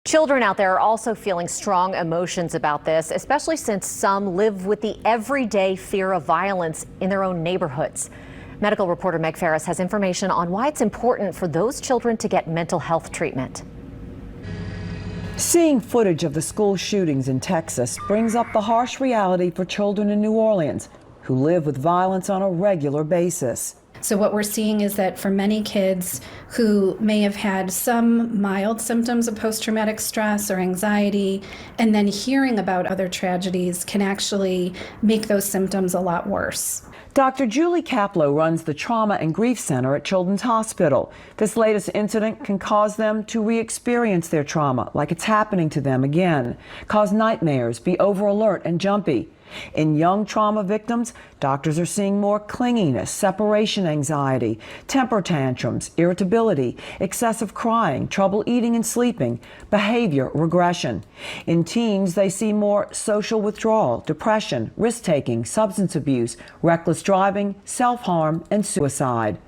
Children out there are also feeling strong emotions about this, especially since some live with the everyday fear of violence in their own neighborhoods. Medical reporter Meg Ferris has information on why it's important for those children to get mental health treatment. Seeing footage of the school shootings in Texas brings up the harsh reality for children in New Orleans who live with violence on a regular basis. So what we're seeing is that for many kids who may have had some mild symptoms of post-traumatic stress or anxiety, and then hearing about other tragedies can actually make those symptoms a lot worse. Dr. Julie Kaplow runs the Trauma and Grief Center at Children's Hospital. This latest incident can cause them to re-experience their trauma like it's happening to them again, cause nightmares, be over alert and jumpy. In young trauma victims, doctors are seeing more clinginess, separation anxiety, temper tantrums, irritability, excessive crying, trouble eating and sleeping, behavior regression. In teens, they see more social withdrawal, depression, risk-taking, substance abuse, reckless driving, self-harm, and suicide.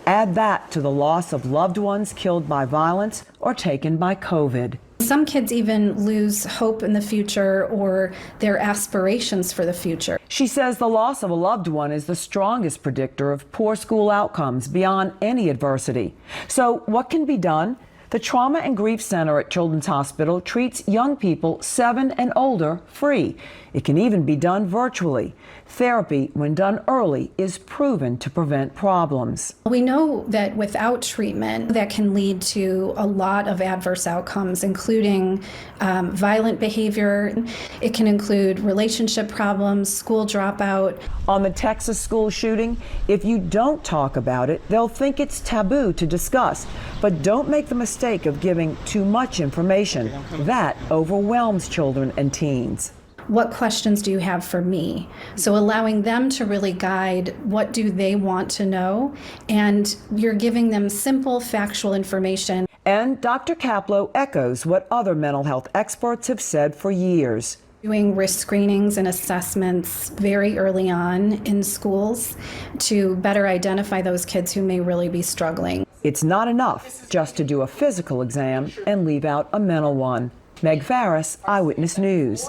Add that to the loss of loved ones killed by violence or taken by COVID. Some kids even lose hope in the future or their aspirations for the future. She says the loss of a loved one is the strongest predictor of poor school outcomes beyond any adversity. So what can be done? The Trauma and Grief Center at Children's Hospital treats young people 7 and older free. It can even be done virtually. Therapy, when done early, is proven to prevent problems. We know that without treatment, that can lead to a lot of adverse outcomes, including violent behavior. It can include relationship problems, school dropout. On the Texas school shooting, if you don't talk about it, they'll think it's taboo to discuss. But don't make the mistake of giving too much information. That overwhelms children and teens. What questions do you have for me? So allowing them to really guide what do they want to know, and you're giving them simple, factual information. And Dr. Kaplow echoes what other mental health experts have said for years. Doing risk screenings and assessments very early on in schools to better identify those kids who may really be struggling. It's not enough just to do a physical exam and leave out a mental one. Meg Ferris, Eyewitness News.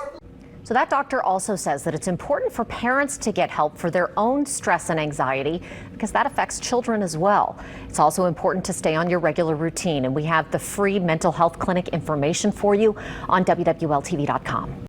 So that doctor also says that it's important for parents to get help for their own stress and anxiety because that affects children as well. It's also important to stay on your regular routine, and we have the free mental health clinic information for you on WWLTV.com.